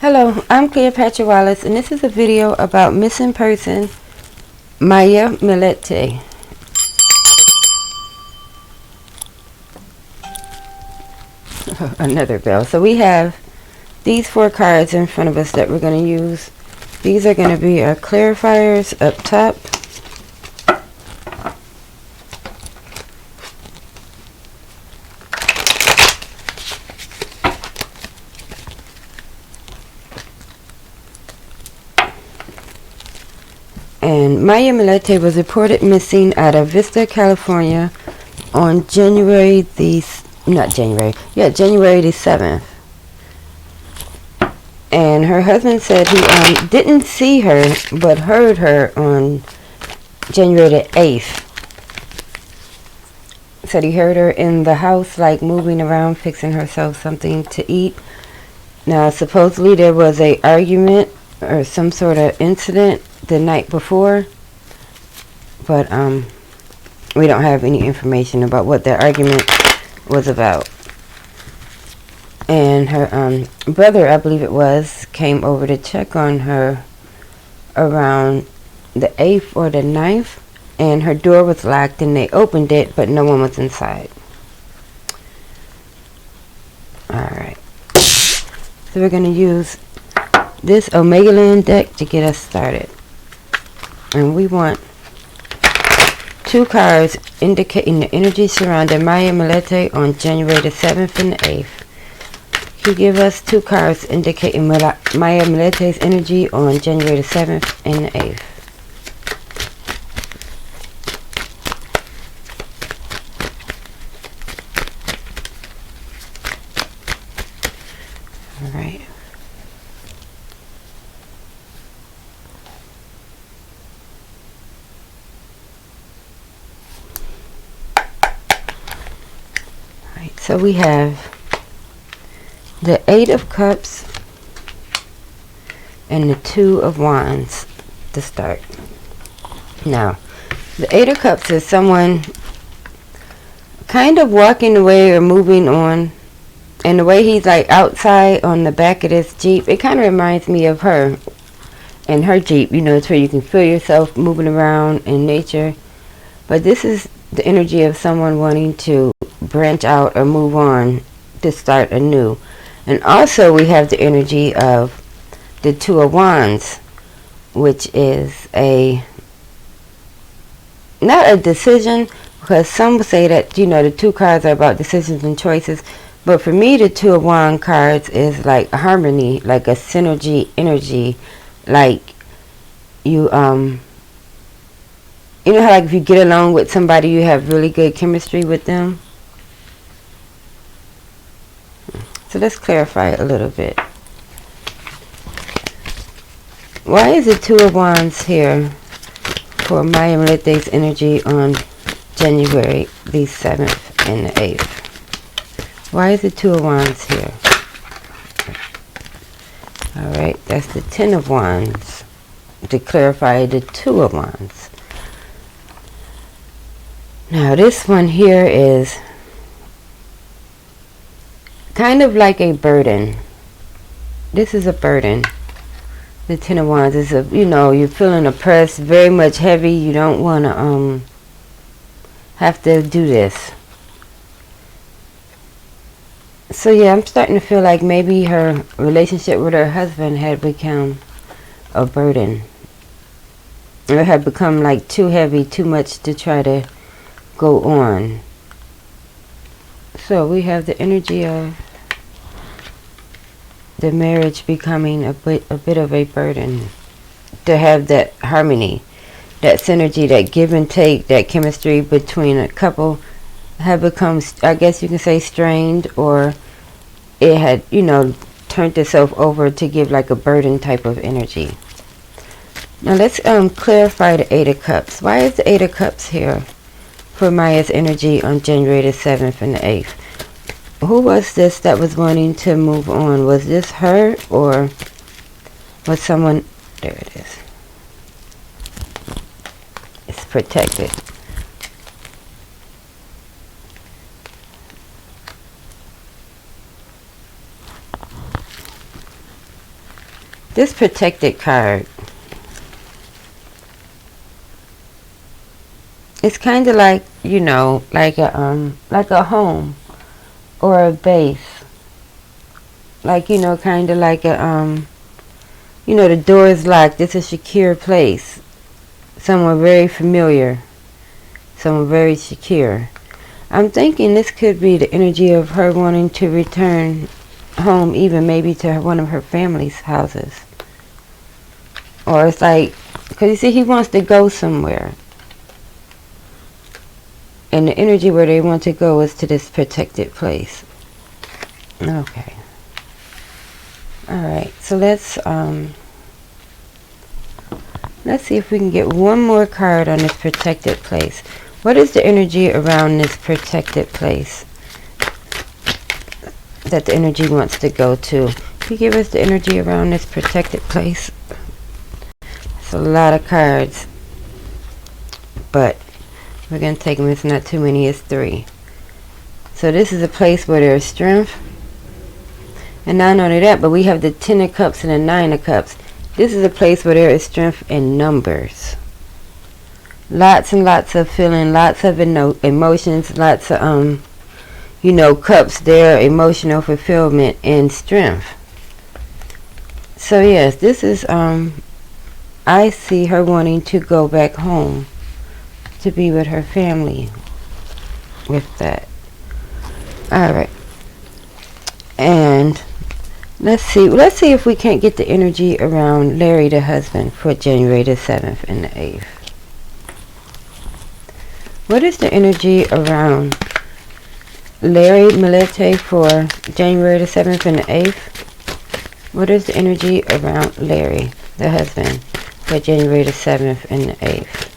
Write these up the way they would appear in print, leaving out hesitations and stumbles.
Hello, I'm Cleopatra Wallace, and this is a video about missing person Maya Millete. Another bell. So we have these 4 cards in front of us that we're going to use. These are going to be our clarifiers up top. And Maya Millete was reported missing out of Vista, California on January the 7th. And her husband said he didn't see her, but heard her on January the 8th. Said he heard her in the house, like moving around, fixing herself something to eat. Now, supposedly there was a argument or some sort of incident the night before, but we don't have any information about what that argument was about. And her brother, I believe it was, came over to check on her around the 8th or the 9th, and her door was locked and they opened it, but no one was inside. Alright, so we're going to use this Omega Land deck to get us started. And we want 2 cards indicating the energy surrounding Maya Millete on January the 7th and the 8th. He give us 2 cards indicating Maya Millete's energy on January the 7th and the 8th. Alright. So we have the 8 of Cups and the 2 of Wands to start. Now, the 8 of Cups is someone kind of walking away or moving on. And the way he's like outside on the back of this Jeep, it kind of reminds me of her and her Jeep. You know, it's where you can feel yourself moving around in nature. But this is the energy of someone wanting to branch out or move on to start anew. And also we have the energy of the 2 of Wands, which is not a decision, because some say that, you know, the 2 cards are about decisions and choices. But for me, the 2 of Wands cards is like a harmony, like a synergy energy. Like you you know how like if you get along with somebody, you have really good chemistry with them. So let's clarify it a little bit. Why is the 2 of Wands here for Maya Millete's energy on January the 7th and the 8th? Why is the 2 of Wands here? Alright, that's the 10 of Wands to clarify the 2 of Wands. Now this one here is kind of like a burden. This is a burden. The 10 of Wands is a, you know, you're feeling oppressed, very much heavy. You don't want to have to do this. So yeah, I'm starting to feel like maybe her relationship with her husband had become a burden. It had become like too heavy, too much to try to go on. So we have the energy of the marriage becoming a bit of a burden. To have that harmony, that synergy, that give and take, that chemistry between a couple have become, I guess you can say, strained, or it had, you know, turned itself over to give like a burden type of energy. Now let's clarify the 8 of Cups. Why is the 8 of Cups here for Maya's energy on January the 7th and the 8th? Who was this that was wanting to move on? Was this her, or was someone... There it is. It's protected. this protected card, it's kind of like, you know, like a home or a base. Like, you know, kind of like a, you know, the door is locked. It's a secure place. Somewhere very familiar. Somewhere very secure. I'm thinking this could be the energy of her wanting to return home, even maybe to one of her family's houses. Or it's like, because you see, he wants to go somewhere. And the energy where they want to go is to this protected place. Okay. Alright, so let's see if we can get one more card on this protected place. What is the energy around this protected place that the energy wants to go to? Can you give us the energy around this protected place? It's a lot of cards, but we're going to take them. It's not too many, it's 3. So this is a place where there's strength. And not only that, but we have the 10 of Cups and the 9 of Cups. This is a place where there is strength in numbers. Lots and lots of feeling, lots of emotions, lots of, you know, cups there, emotional fulfillment and strength. So yes, this is, I see her wanting to go back home to be with her family with that. Alright. And let's see if we can't get the energy around Larry, the husband, for January the 7th and the 8th. What is the energy around Larry Millete for January the 7th and the 8th? What is the energy around Larry, the husband, for January the 7th and the 8th?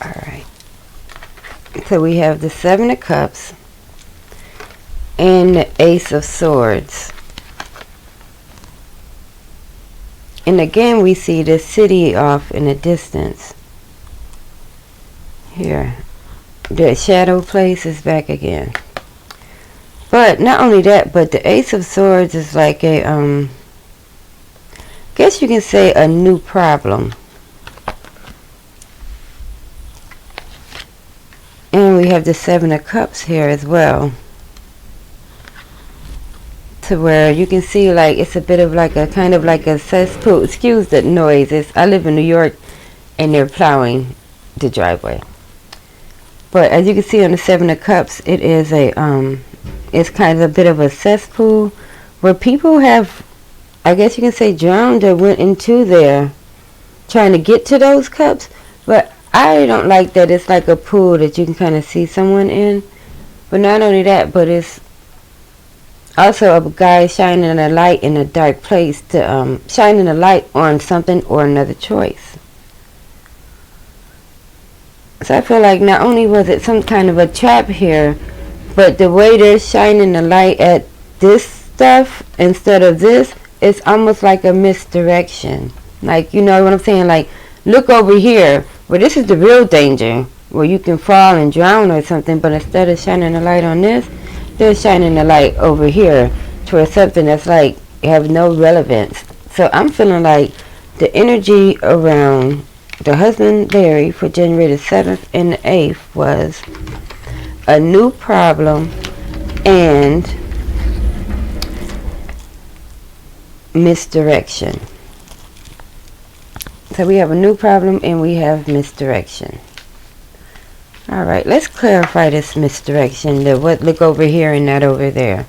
Alright. So we have the 7 of Cups and the Ace of Swords. And again, we see the city off in the distance. Here. The shadow place is back again. But not only that, but the Ace of Swords is like a, guess you can say a new problem. And we have the 7 of Cups here as well. To where you can see like it's a bit of like a kind of like a cesspool. Excuse the noise. I live in New York and they're plowing the driveway. But as you can see on the 7 of Cups, it is a it's kind of a bit of a cesspool where people have, I guess you can say, drowned or went into there trying to get to those cups. But I don't like that it's like a pool that you can kind of see someone in. But not only that, but it's also a guy shining a light in a dark place to shining a light on something or another choice. So I feel like not only was it some kind of a trap here, but the way they're shining the light at this stuff instead of this, it's almost like a misdirection. Like, you know what I'm saying? Like, look over here, where this is the real danger, where you can fall and drown or something, but instead of shining the light on this, they're shining the light over here towards something that's like have no relevance. So I'm feeling like the energy around the husband Larry for January the 7th and the 8th was a new problem and misdirection. So we have a new problem and we have misdirection. Alright, let's clarify this misdirection. Look over here and not over there.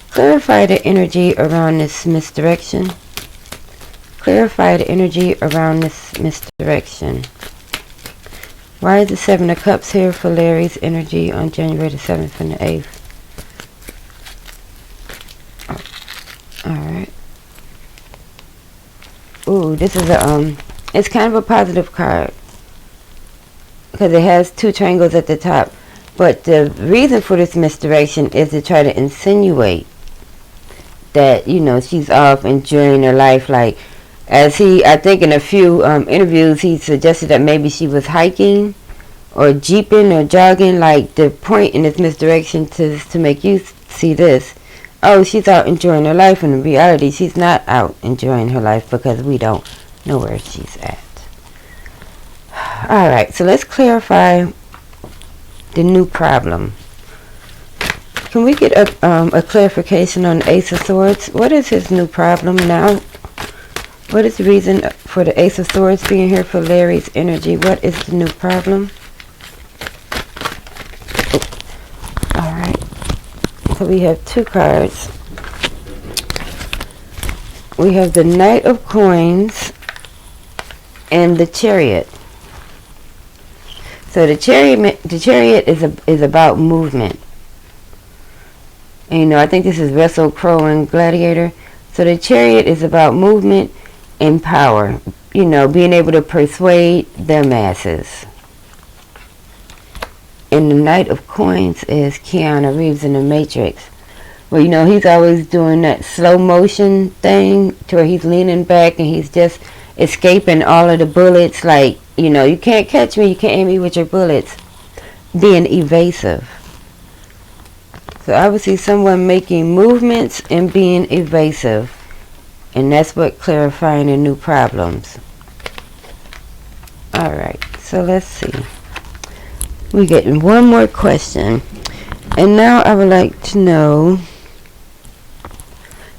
Clarify the energy around this misdirection. Clarify the energy around this misdirection. Why is the 7 of Cups here for Larry's energy on January the 7th and the 8th? Alright. Ooh, this is it's kind of a positive card. Because it has 2 triangles at the top. But the reason for this misdirection is to try to insinuate that, you know, she's off enjoying her life. Like, as I think in a few interviews, he suggested that maybe she was hiking or jeeping or jogging. Like, the point in this misdirection to make you see this oh, she's out enjoying her life. And in reality, she's not out enjoying her life because we don't know where she's at. Alright, so let's clarify the new problem. Can we get a clarification on the Ace of Swords? What is his new problem now? What is the reason for the Ace of Swords being here for Larry's energy? What is the new problem? Alright. So we have two cards. We have the Knight of Coins and the Chariot. So the Chariot is about movement. And, you know, I think this is Russell Crowe and Gladiator. So the Chariot is about movement and power. You know, being able to persuade the masses. And the Knight of Coins is Keanu Reeves in The Matrix. Well, you know, he's always doing that slow motion thing to where he's leaning back and he's just escaping all of the bullets. Like, you know, you can't catch me, you can't hit me with your bullets. Being evasive. So I would see someone making movements and being evasive. And that's what clarifying the new problems. Alright, so let's see. We're getting one more question. And now I would like to know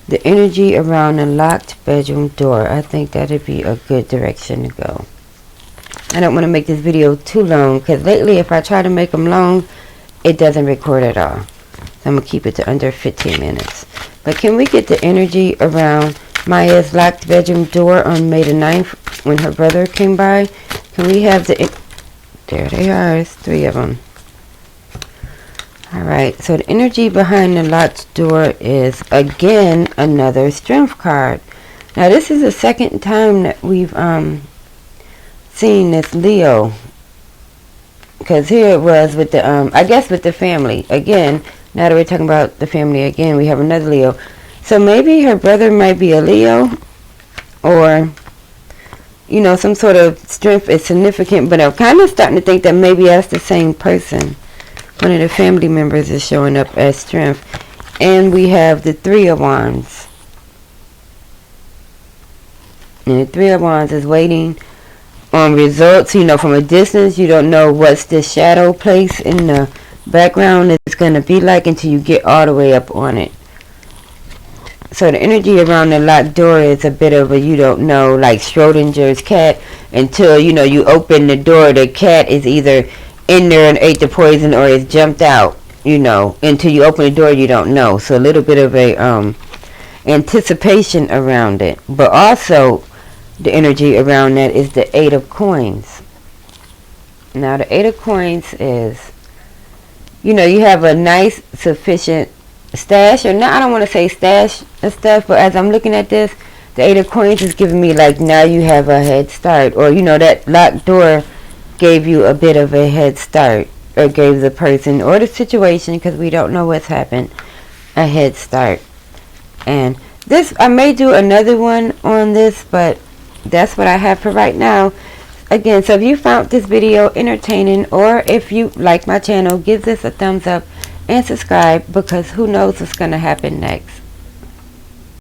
the energy around the locked bedroom door. I think that would be a good direction to go. I don't want to make this video too long because lately if I try to make them long, it doesn't record at all. So I'm going to keep it to under 15 minutes. But can we get the energy around Maya's locked bedroom door on May the 9th when her brother came by? Can we have the... There they are. There's three of them. Alright, so the energy behind the locked door is, again, another strength card. Now, this is the second time that we've seen this Leo. Because here it was with the, I guess with the family. Again, now that we're talking about the family again, we have another Leo. So maybe her brother might be a Leo. Or, you know, some sort of strength is significant. But I'm kind of starting to think that maybe that's the same person. One of the family members is showing up as strength. And we have the Three of Wands. And the Three of Wands is waiting on results. You know, from a distance, you don't know what's the shadow place in the background is going to be like until you get all the way up on it. So the energy around the locked door is a bit of a you don't know, like Schrodinger's cat. Until, you know, you open the door, the cat is either in there and ate the poison or it's jumped out, you know. Until you open the door, you don't know. So a little bit of a anticipation around it. But also the energy around that is the Eight of Coins. Now the Eight of Coins is, you know, you have a nice sufficient stash, or not, I don't want to say stash and stuff, but as I'm looking at this, the Eight of Coins is giving me like now you have a head start, or you know, that locked door gave you a bit of a head start, or gave the person or the situation, because we don't know what's happened, a head start. And this, I may do another one on this, but that's what I have for right now. Again, so if you found this video entertaining, or if you like my channel, give this a thumbs up and subscribe, because who knows what's going to happen next.